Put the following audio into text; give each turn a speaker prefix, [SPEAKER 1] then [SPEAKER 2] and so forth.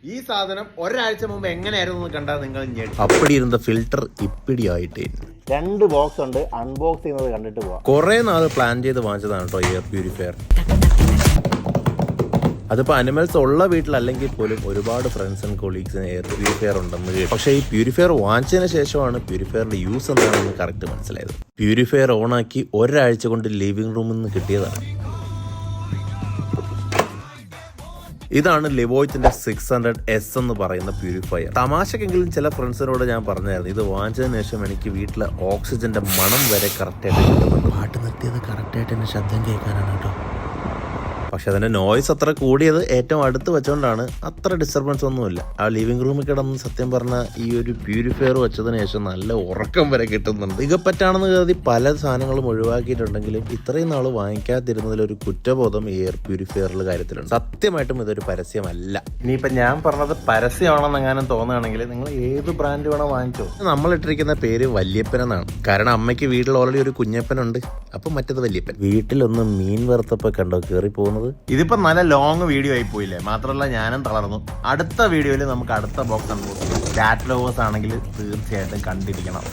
[SPEAKER 1] ഈ സാധനം ഒരാഴ്ച മുമ്പ് എങ്ങനെയായിരുന്നു കണ്ടാൽ നിങ്ങൾ
[SPEAKER 2] അപ്പടി ഇരുന്ന ഫിൽറ്റർ ഇപ്പിടി ആയിട്ടേ.
[SPEAKER 1] 2 ബോക്സ് ഉണ്ട്, അൺബോക്സ് ചെയ്യുന്നത് കണ്ടിട്ട് പോവാം.
[SPEAKER 2] കുറെ നാൾ പ്ലാൻ ചെയ്ത് വാങ്ങിച്ചതാണ് കേട്ടോ എയർ പ്യൂരിഫയർ. അതിപ്പോൾ അനിമൽസ് ഉള്ള വീട്ടിലല്ലെങ്കിൽ പോലും ഒരുപാട് ഫ്രണ്ട്സ് ആൻഡ് കൊളീഗ്സിന് എയർ പ്യൂരിഫയർ ഉണ്ടെന്ന് കേട്ടു. പക്ഷേ ഈ പ്യൂരിഫയർ വാങ്ങിച്ചതിന് ശേഷമാണ് പ്യൂരിഫയറിന്റെ യൂസ് എന്താണെന്ന് കറക്റ്റ് മനസ്സിലായത്. പ്യൂരിഫയർ ഓണാക്കി ഒരാഴ്ച കൊണ്ട് ലിവിംഗ് റൂമിൽ നിന്ന് കിട്ടിയതാണ്. ഇതാണ് ലിവോയ്സിന്റെ 600S എന്ന് പറയുന്ന പ്യൂരിഫയർ. തമാശക്കെങ്കിലും ചില ഫ്രണ്ട്സിനോട് ഞാൻ പറഞ്ഞായിരുന്നു, ഇത് വാങ്ങിച്ചതിന് ശേഷം എനിക്ക് വീട്ടിലെ ഓക്സിജന്റെ മണം വരെ കറക്റ്റായിട്ട് കിട്ടുന്നുണ്ട്. പാട്ട് നിർത്തിയത് കറക്റ്റായിട്ട് എന്റെ ശബ്ദം കേൾക്കാനാണ് കേട്ടോ. പക്ഷെ അതിന്റെ നോയ്സ് അത്ര കൂടിയത് ഏറ്റവും അടുത്ത് വെച്ചോണ്ടാണ്. അത്ര ഡിസ്റ്റർബൻസ് ഒന്നുമില്ല. ആ ലിവിംഗ് റൂമിൽ കിടന്ന് സത്യം പറഞ്ഞാൽ ഈ ഒരു പ്യൂരിഫയർ വെച്ചതിന് ശേഷം നല്ല ഉറക്കം വരെ കിട്ടുന്നുണ്ട്. മികപ്പറ്റാണെന്ന് കരുതി പല സാധനങ്ങളും ഒഴിവാക്കിയിട്ടുണ്ടെങ്കിലും ഇത്രയും നാൾ വാങ്ങിക്കാതിരുന്നതിലൊരു കുറ്റബോധം എയർ പ്യൂരിഫയറിന്റെ കാര്യത്തിലുണ്ട്. സത്യമായിട്ടും ഇതൊരു പരസ്യമല്ല. ഇനിയിപ്പം ഞാൻ പറഞ്ഞത് പരസ്യമാണെന്നെങ്ങാനും തോന്നുകയാണെങ്കിൽ നിങ്ങൾ ഏത് ബ്രാൻഡ് വേണോ വാങ്ങിച്ചോ. നമ്മൾ ഇട്ടിരിക്കുന്ന പേര് വല്യപ്പൻ എന്നാണ്. കാരണം അമ്മയ്ക്ക് വീട്ടിൽ ഓൾറെഡി ഒരു കുഞ്ഞപ്പനുണ്ട്, അപ്പം മറ്റത് വല്യപ്പൻ. വീട്ടിലൊന്ന് മീൻ വറുത്തപ്പോൾ കണ്ടോ കയറി പോകുന്നത്. ഇതിപ്പോ നല്ല ലോങ് വീഡിയോ ആയി പോയില്ലേ. മാത്രമല്ല ഞാനും തളർന്നു. അടുത്ത വീഡിയോയിൽ നമുക്ക് അടുത്ത ബോക്സ് അൺബോക്സ്. കാറ്റ് ലവേഴ്സ് ആണെങ്കിൽ തീർച്ചയായിട്ടും കണ്ടിരിക്കണം.